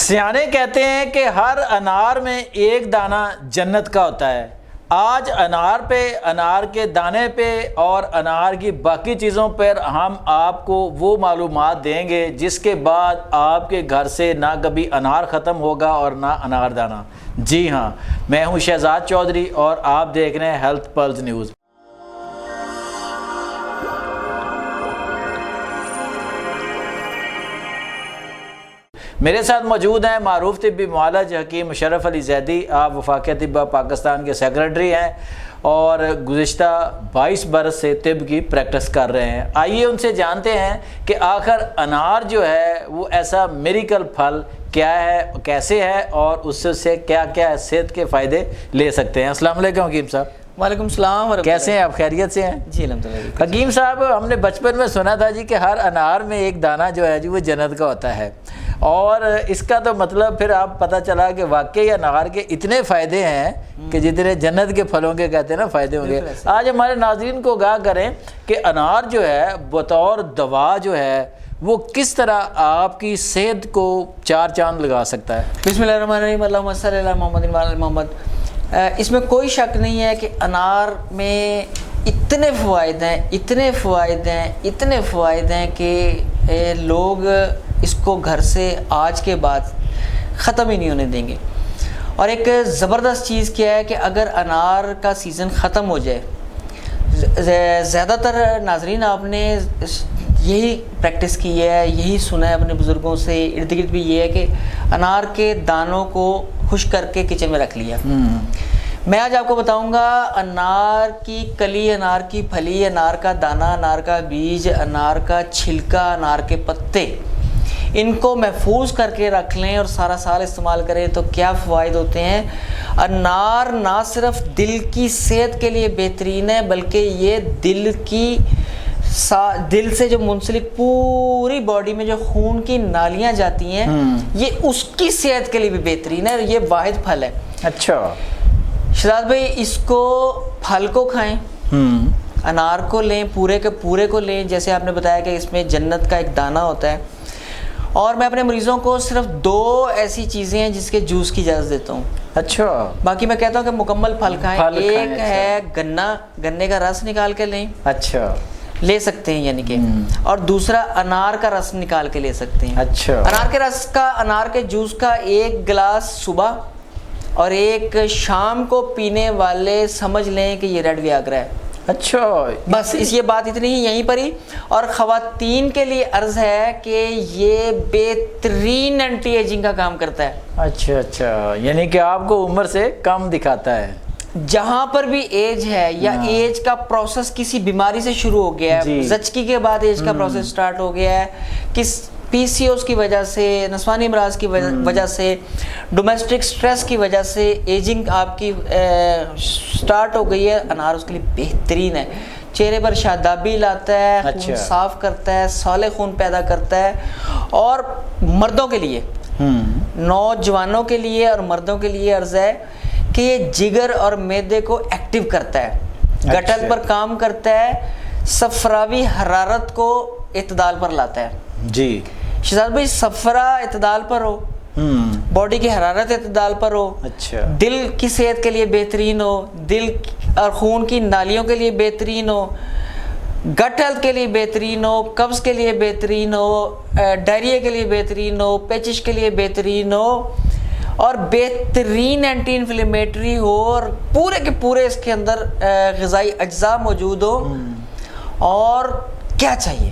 سیانے کہتے ہیں کہ ہر انار میں ایک دانہ جنت کا ہوتا ہے۔ آج انار پہ، انار کے دانے پہ اور انار کی باقی چیزوں پر ہم آپ کو وہ معلومات دیں گے جس کے بعد آپ کے گھر سے نہ کبھی انار ختم ہوگا اور نہ انار دانہ۔ جی ہاں، میں ہوں شہزاد چودھری اور آپ دیکھ رہے ہیں ہیلتھ پلس نیوز۔ میرے ساتھ موجود ہیں معروف طبی معالج حکیم مشرف علی زیدی۔ آپ وفاقیہ طب پاکستان کے سیکرٹری ہیں اور گزشتہ 22 برس سے طب کی پریکٹس کر رہے ہیں۔ آئیے ان سے جانتے ہیں کہ آخر انار جو ہے وہ ایسا میریکل پھل کیا ہے، کیسے ہے اور اس سے کیا کیا صحت کے فائدے لے سکتے ہیں۔ السلام علیکم حکیم صاحب۔ وعلیکم السلام۔ کیسے ہیں آپ؟ خیریت سے ہیں؟ جی الحمدللہ۔ حکیم صاحب، ہم نے بچپن میں سنا تھا جی کہ ہر انار میں ایک دانہ جو ہے جی وہ جنت کا ہوتا ہے، اور اس کا تو مطلب پھر آپ پتہ چلا کہ واقعی انار کے اتنے فائدے ہیں کہ جتنے جنت کے پھلوں کے کہتے ہیں نا فائدے ہوں گے۔ آج ہمارے ناظرین کو آگاہ کریں کہ انار جو ہے بطور دوا جو ہے وہ کس طرح آپ کی صحت کو چار چاند لگا سکتا ہے۔ بسم اللہ الرحمن الرحیم، اللہم صلی علی محمد وعلی آل محمد۔ اس میں کوئی شک نہیں ہے کہ انار میں اتنے فوائد ہیں، اتنے فوائد ہیں، اتنے فوائد ہیں کہ لوگ اس کو گھر سے آج کے بعد ختم ہی نہیں ہونے دیں گے۔ اور ایک زبردست چیز کیا ہے کہ اگر انار کا سیزن ختم ہو جائے، زیادہ تر ناظرین آپ نے یہی پریکٹس کی ہے، یہی سنا ہے اپنے بزرگوں سے، ارد گرد بھی یہ ہے کہ انار کے دانوں کو خشک کر کے کچن میں رکھ لیا۔ میں آج آپ کو بتاؤں گا انار کی کلی، انار کی پھلی، انار کا دانہ، انار کا بیج، انار کا چھلکا، انار کے پتے، ان کو محفوظ کر کے رکھ لیں اور سارا سال استعمال کریں تو کیا فوائد ہوتے ہیں۔ انار نہ صرف دل کی صحت کے لیے بہترین ہے بلکہ یہ دل سے جو منسلک پوری باڈی میں جو خون کی نالیاں جاتی ہیں یہ اس کی صحت کے لیے بھی بہترین ہے، اور یہ واحد پھل ہے۔ اچھا شہزاد بھائی، اس کو پھل کو کھائیں، انار کو لیں، پورے کے پورے کو لیں، جیسے آپ نے بتایا کہ اس میں جنت کا ایک دانہ ہوتا ہے۔ اور میں اپنے مریضوں کو صرف 2 ایسی چیزیں ہیں جس کے جوس کی اجازت دیتا ہوں۔ اچھا، باقی میں کہتا ہوں کہ مکمل پھل کھائیں۔ ایک ہے گنے کا رس نکال کے لیں، اچھا لے سکتے ہیں یعنی کہ، اور دوسرا انار کا رس نکال کے لے سکتے ہیں۔ اچھا، انار کے رس کا، انار کے جوس کا 1 گلاس صبح اور 1 شام کو پینے والے سمجھ لیں کہ یہ ریڈ ویاگرا ہے۔ اچھا، بس یہ بات اتنی ہی یہیں پر ہی۔ اور خواتین کے لیے عرض ہے کہ یہ بہترین اینٹی ایجنگ کا کام کرتا ہے۔ اچھا، یعنی کہ آپ کو عمر سے کم دکھاتا ہے۔ جہاں پر بھی ایج ہے یا ایج کا پروسیس کسی بیماری سے شروع ہو گیا ہے، زچگی کے بعد ایج کا پروسیس سٹارٹ ہو گیا ہے، کس پی سی اوز کی وجہ سے، نسوانی امراض کی وجہ سے، ڈومیسٹک سٹریس کی وجہ سے ایجنگ آپ کی سٹارٹ ہو گئی ہے، انار اس کے لیے بہترین ہے۔ چہرے پر شادابی لاتا ہے، خون صاف کرتا ہے، صالح خون پیدا کرتا ہے۔ اور مردوں کے لیے، نوجوانوں کے لیے اور مردوں کے لیے عرض ہے کہ یہ جگر اور معدے کو ایکٹیو کرتا ہے، گٹل پر کام کرتا ہے، صفراوی حرارت کو اعتدال پر لاتا ہے۔ جی شہزاد بھائی، صفرا اعتدال پر ہو، باڈی کی حرارت اعتدال پر ہو، اچھا، دل کی صحت کے لیے بہترین ہو، دل اور خون کی نالیوں کے لیے بہترین ہو، گٹ ہیلتھ کے لیے بہترین ہو، قبض کے لیے بہترین ہو، ڈائریا کے لیے بہترین ہو، پیچش کے لیے بہترین ہو، اور بہترین اینٹی انفلیمیٹری ہو، اور پورے کے پورے اس کے اندر غذائی اجزاء موجود ہو، اور کیا چاہیے؟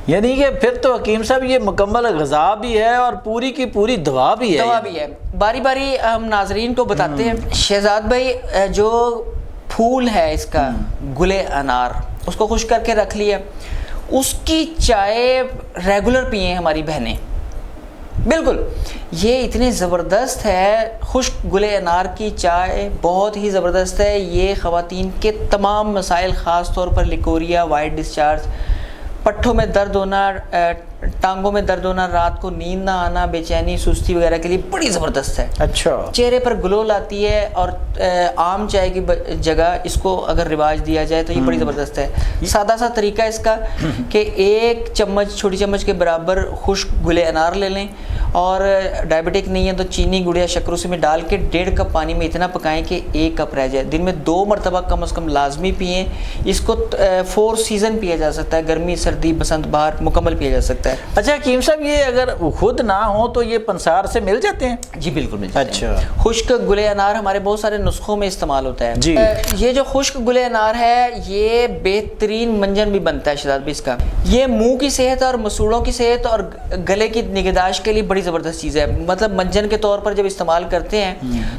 یعنی کہ پھر تو حکیم صاحب یہ مکمل غذا بھی ہے اور پوری کی پوری دوا بھی ہے۔ دوا بھی ہے۔ باری باری ہم ناظرین کو بتاتے ہیں۔ شہزاد بھائی، جو پھول ہے اس کا گلے انار، اس کو خشک کر کے رکھ لیا، اس کی چائے ریگولر پئیں ہماری بہنیں، بالکل یہ اتنی زبردست ہے۔ خشک گلے انار کی چائے بہت ہی زبردست ہے۔ یہ خواتین کے تمام مسائل، خاص طور پر لیکوریا، وائٹ ڈسچارج، پٹھوں میں درد ہونا، ٹانگوں میں درد ہونا، رات کو نیند نہ آنا، بے چینی، سستی وغیرہ کے لیے بڑی زبردست ہے۔ اچھا، چہرے پر گلو لاتی ہے، اور عام چائے کی جگہ اس کو اگر رواج دیا جائے تو یہ بڑی زبردست ہے۔ سادہ سا طریقہ اس کا کہ 1 چمچ، چھوٹی چمچ کے برابر خشک گلے انار لے لیں اور ڈائبٹک نہیں ہے تو چینی گڑ یا شکر اس میں ڈال کے 1.5 کپ پانی میں اتنا پکائیں کہ 1 کپ رہ جائے. دن میں 2 مرتبہ کم از کم لازمی پئیں. اس کو 4 سیزن پیا جا سکتا ہے, گرمی سردی بسنت بہار مکمل پیا جا سکتا ہے. اچھا حکیم صاحب, یہ اگر خود نہ ہو تو یہ پنسار سے مل جاتے ہیں؟ جی بالکل مل جاتے ہیں. اچھا. خشک گلے انار ہمارے بہت سارے نسخوں میں استعمال ہوتا ہے. جی. یہ جو خشک گلے انار ہے یہ بہترین منجن بھی بنتا ہے شہزاد بھائی اس کا. یہ منہ کی صحت اور مسوڑوں کی صحت اور گلے کی نگہداشت کے لیے بڑی زبردست چیز ہے. مطلب منجن کے طور پر جب استعمال کرتے ہیں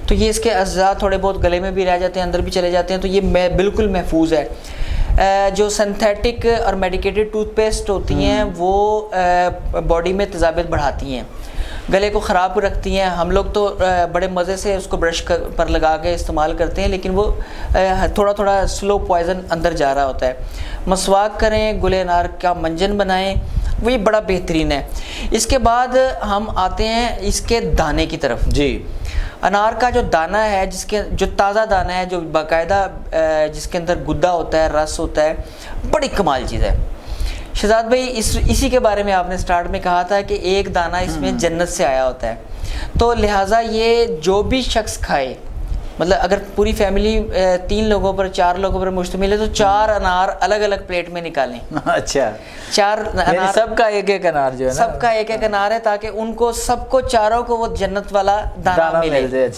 تو یہ اس کے اجزاء تھوڑے بہت گلے میں بھی رہ جاتے ہیں, اندر بھی چلے جاتے ہیں, تو یہ بالکل محفوظ ہے. جو سنتھیٹک اور میڈیکیٹڈ ٹوتھ پیسٹ ہوتی ہیں وہ باڈی میں تیزابیت بڑھاتی ہیں, گلے کو خراب رکھتی ہیں. ہم لوگ تو بڑے مزے سے اس کو برش پر لگا کے استعمال کرتے ہیں, لیکن وہ تھوڑا تھوڑا سلو پوائزن اندر جا رہا ہوتا ہے. مسواک کریں, گلے انار کا منجن بنائیں, وہ یہ بڑا بہترین ہے. اس کے بعد ہم آتے ہیں اس کے دانے کی طرف. جی. انار کا جو دانہ ہے, جو تازہ دانہ ہے, جو باقاعدہ جس کے اندر گدا ہوتا ہے, رس ہوتا ہے, بڑی کمال چیز ہے. شہزاد بھائی اسی کے بارے میں آپ نے سٹارٹ میں کہا تھا کہ ایک دانہ اس میں جنت سے آیا ہوتا ہے, تو لہٰذا یہ جو بھی شخص کھائے, مطلب اگر پوری فیملی 3 لوگوں پر 4 لوگوں پر مشتمل ہے تو 4 انار الگ الگ پلیٹ میں نکالیں. اچھا. 4 انار, سب کا ایک ایک انار جو ہے نا, سب کا ایک ایک انار ہے, تاکہ ان کو سب کو چاروں کو وہ جنت والا دانہ مل جائے.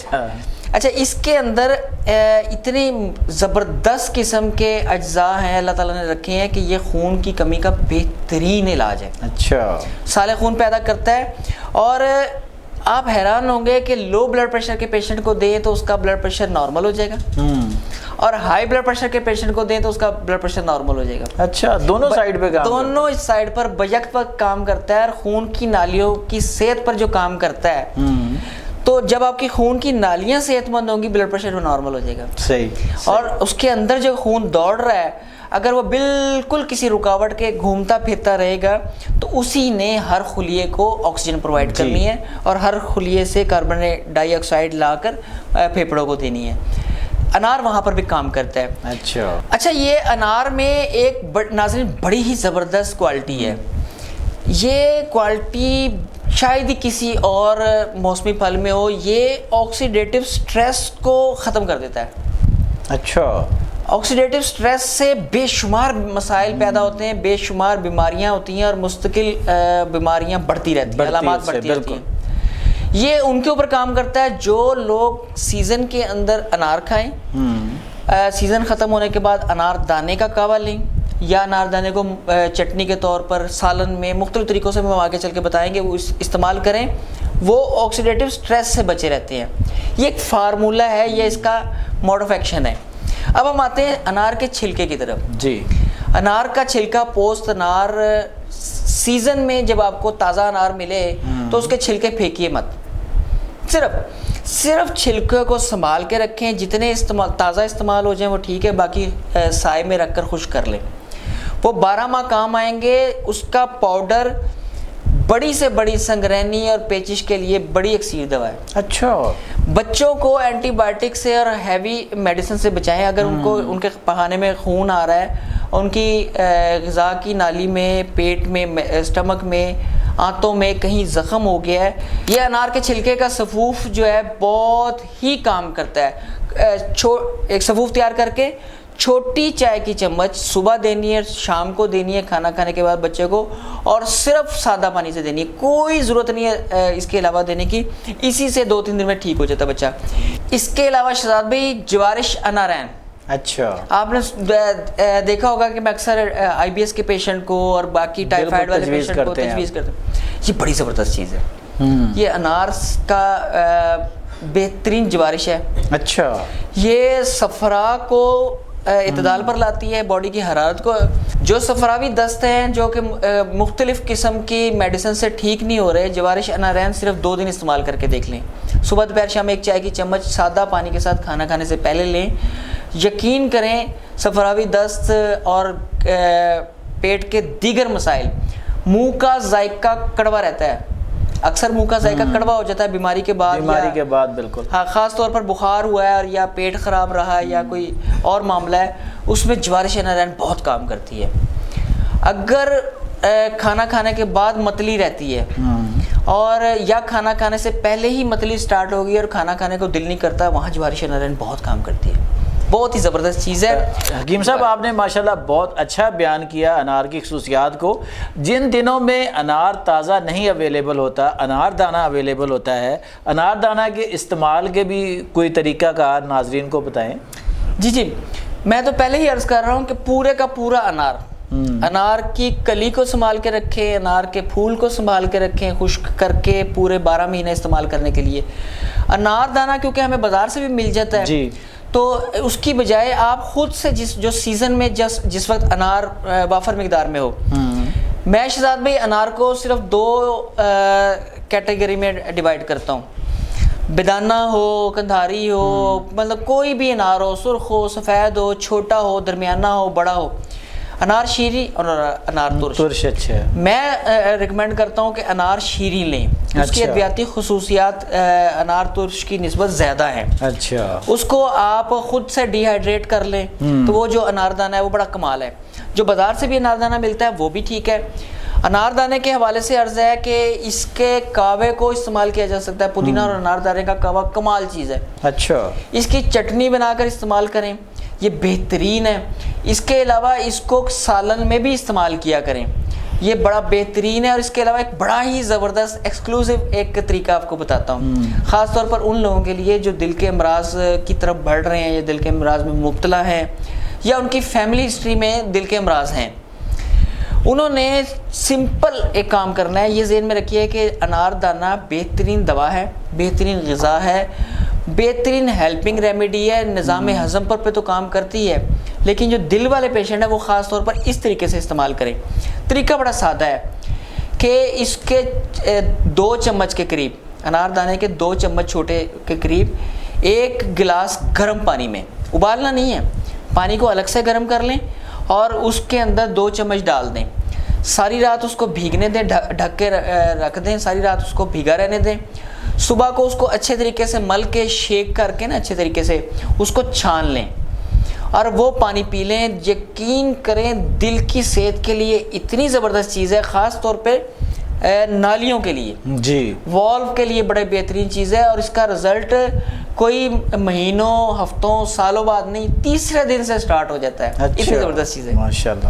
اچھا, اس کے اندر اتنی زبردست قسم کے اجزاء ہیں اللہ تعالیٰ نے رکھے ہیں کہ یہ خون کی کمی کا بہترین علاج ہے. اچھا. سالے خون پیدا کرتا ہے. اور آپ حیران ہوں گے کہ لو بلڈ پریشر کے پیشنٹ کو دیں تو اس کا بلڈ پریشر نارمل ہو جائے گا, اور ہائی بلڈ پریشر کے پیشنٹ کو دیں تو اس کا بلڈ پریشر نارمل ہو جائے گا. اچھا, دونوں سائیڈ پہ کام, دونوں سائیڈ پر بیک وقت کام کرتا ہے. اور خون کی نالیوں کی صحت پر جو کام کرتا ہے, تو جب آپ کی خون کی نالیاں صحت مند ہوں گی, بلڈ پریشر وہ نارمل ہو جائے گا. صحیح. اور اس کے اندر جو خون دوڑ رہا ہے, اگر وہ بالکل کسی رکاوٹ کے گھومتا پھرتا رہے گا تو اسی نے ہر خلیے کو آکسیجن پرووائڈ کرنی ہے, اور ہر خلیے سے کاربن ڈائی آکسائڈ لا کر پھیپھڑوں کو دینی ہے. انار وہاں پر بھی کام کرتا ہے. اچھا, یہ انار میں ایک ناظرین بڑی ہی زبردست کوالٹی ہے. یہ کوالٹی شاید ہی کسی اور موسمی پھل میں ہو. یہ آکسیڈیٹو سٹریس کو ختم کر دیتا ہے. اچھا. آکسیڈیٹو سٹریس سے بے شمار مسائل پیدا ہوتے ہیں, بے شمار بیماریاں ہوتی ہیں, اور مستقل بیماریاں بڑھتی رہتی ہیں, علامات بڑھتی رہتی ہیں. یہ ان کے اوپر کام کرتا ہے جو لوگ سیزن کے اندر انار کھائیں, سیزن ختم ہونے کے بعد انار دانے کا کعوہ لیں, یا انار دانے کو چٹنی کے طور پر سالن میں مختلف طریقوں سے ہم آگے چل کے بتائیں گے, وہ استعمال کریں, وہ آکسیڈیٹو سٹریس سے بچے رہتے ہیں. یہ ایک فارمولہ ہے, یہ اس کا موڈ آف ایکشن ہے. اب ہم آتے ہیں انار کے چھلکے کی طرف. جی. انار کا چھلکا, پوست انار, سیزن میں جب آپ کو تازہ انار ملے تو اس کے چھلکے پھینکیے مت, صرف چھلکے کو سنبھال کے رکھیں. جتنے تازہ استعمال ہو جائیں وہ ٹھیک ہے, باقی سائے میں رکھ کر خشک کر لیں. وہ 12 ماہ کام آئیں گے. اس کا پاؤڈر بڑی سے بڑی سنگرینی اور پیچش کے لیے بڑی اکثیر دوا ہے. اچھا. بچوں کو اینٹی بائیوٹک سے اور ہیوی میڈیسن سے بچائیں. اگر ان کو ان کے پخانے میں خون آ رہا ہے, ان کی غذا کی نالی میں, پیٹ میں, اسٹمک میں, آنتوں میں کہیں زخم ہو گیا ہے, یہ انار کے چھلکے کا سفوف جو ہے بہت ہی کام کرتا ہے. ایک سفوف تیار کر کے چھوٹی چائے کی چمچ صبح دینی ہے, شام کو دینی ہے کھانا کھانے کے بعد بچے کو, اور صرف سادہ پانی سے دینی ہے. کوئی ضرورت نہیں ہے اس کے علاوہ دینے کی. اسی سے 2-3 دن میں ٹھیک ہو جاتا بچہ. اس کے علاوہ شہزاد بھائی جوارش انارین. اچھا. آپ نے دیکھا ہوگا کہ میں اکثر آئی بی ایس کے پیشنٹ کو اور باقی ٹائیفائڈ والے پیشنٹ کو تجویز کرتے ہیں. یہ بڑی زبردست چیز ہے. یہ انار کا بہترین جوارش ہے. اچھا. یہ صفرا کو اعتدال پر لاتی ہے, باڈی کی حرارت کو. جو صفراوی دست ہیں جو کہ مختلف قسم کی میڈیسن سے ٹھیک نہیں ہو رہے, جوارش انارین صرف 2 دن استعمال کر کے دیکھ لیں. صبح دوپہر شام ایک چائے کی چمچ سادہ پانی کے ساتھ کھانا کھانے سے پہلے لیں. یقین کریں صفراوی دست اور پیٹ کے دیگر مسائل, منہ کا ذائقہ کڑوا رہتا ہے, اکثر منہ کا ذائقہ کڑوا ہو جاتا ہے بیماری کے بعد. بالکل. ہاں, خاص طور پر بخار ہوا ہے اور یا پیٹ خراب رہا ہے یا کوئی اور معاملہ ہے, اس میں جوارش انارین بہت کام کرتی ہے. اگر کھانا کھانے کے بعد متلی رہتی ہے اور یا کھانا کھانے سے پہلے ہی متلی سٹارٹ ہوگی اور کھانا کھانے کو دل نہیں کرتا، وہاں جواری شنارین بہت کام کرتی ہے، بہت ہی زبردست چیز ہے۔ حکیم صاحب آپ نے ماشاءاللہ بہت اچھا بیان کیا انار کی خصوصیات کو۔ جن دنوں میں انار تازہ نہیں اویلیبل ہوتا، انار دانہ اویلیبل ہوتا ہے، انار دانہ کے استعمال کے بھی کوئی طریقہ کار ناظرین کو بتائیں۔ جی میں تو پہلے ہی عرض کر رہا ہوں کہ پورے کا پورا انار کی کلی کو سنبھال کے رکھیں، انار کے پھول کو سنبھال کے رکھیں خشک کر کے پورے 12 مہینے استعمال کرنے کے لیے۔ انار دانہ کیونکہ ہمیں بازار سے بھی مل جاتا ہے جی، تو اس کی بجائے آپ خود سے جو سیزن میں جس وقت انار وافر مقدار میں ہو، میں شہزاد بھائی انار کو صرف 2 کیٹیگری میں ڈیوائیڈ کرتا ہوں، بیدانہ ہو، کندھاری ہو، مطلب کوئی بھی انار ہو، سرخ ہو، سفید ہو، چھوٹا ہو، درمیانہ ہو، بڑا ہو، انار شیریں اور انار ترش۔ اچھا، میں ریکمینڈ کرتا ہوں کہ انار شیریں لیں، اس کی ادویاتی خصوصیات انار ترش کی نسبت زیادہ ہیں۔ اچھا، اس کو آپ خود سے ڈی ہائیڈریٹ کر لیں تو وہ جو اناردانہ ہے وہ بڑا کمال ہے۔ جو بازار سے بھی اناردانہ ملتا ہے وہ بھی ٹھیک ہے۔ اناردانے کے حوالے سے عرض ہے کہ اس کے کاوے کو استعمال کیا جا سکتا ہے، پودینہ اور اناردانے کا کاوا کمال چیز ہے۔ اچھا، اس کی چٹنی بنا کر استعمال کریں، یہ بہترین ہے۔ اس کے علاوہ اس کو سالن میں بھی استعمال کیا کریں، یہ بڑا بہترین ہے۔ اور اس کے علاوہ ایک بڑا ہی زبردست ایکسکلوسیو ایک طریقہ آپ کو بتاتا ہوں، خاص طور پر ان لوگوں کے لیے جو دل کے امراض کی طرف بڑھ رہے ہیں یا دل کے امراض میں مبتلا ہیں یا ان کی فیملی ہسٹری میں دل کے امراض ہیں۔ انہوں نے سمپل ایک کام کرنا ہے، یہ ذہن میں رکھیے کہ انار دانہ بہترین دوا ہے، بہترین غذا ہے، بہترین ہیلپنگ ریمیڈی ہے، نظام ہضم پر تو کام کرتی ہے، لیکن جو دل والے پیشنٹ ہیں وہ خاص طور پر اس طریقے سے استعمال کریں۔ طریقہ بڑا سادہ ہے کہ اس کے 2 چمچ کے قریب، انار دانے کے 2 چمچ چھوٹے کے قریب 1 گلاس گرم پانی میں، ابالنا نہیں ہے، پانی کو الگ سے گرم کر لیں اور اس کے اندر 2 چمچ ڈال دیں، ساری رات اس کو بھیگنے دیں، ڈھک کے رکھ دیں، ساری رات اس کو بھیگا رہنے دیں۔ صبح کو اس کو اچھے طریقے سے مل کے شیک کر کے نا اچھے طریقے سے اس کو چھان لیں اور وہ پانی پی لیں۔ یقین کریں دل کی صحت کے لیے اتنی زبردست چیز ہے، خاص طور پہ نالیوں کے لیے، جی والو کے لیے بڑے بہترین چیز ہے، اور اس کا رزلٹ کوئی مہینوں، ہفتوں، سالوں بعد نہیں، 3رے دن سے سٹارٹ ہو جاتا ہے۔ اتنی زبردست چیز ہے ماشاءاللہ۔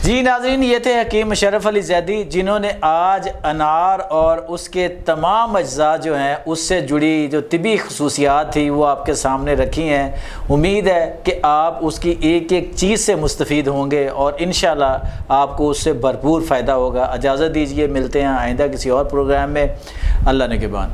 جی ناظرین، یہ تھے حکیم مشرف علی زیدی، جنہوں نے آج انار اور اس کے تمام اجزاء جو ہیں اس سے جڑی جو طبی خصوصیات تھی وہ آپ کے سامنے رکھی ہیں۔ امید ہے کہ آپ اس کی ایک ایک چیز سے مستفید ہوں گے اور انشاءاللہ آپ کو اس سے بھرپور فائدہ ہوگا۔ اجازت دیجیے، ملتے ہیں آئندہ کسی اور پروگرام میں۔ اللہ نگہبان۔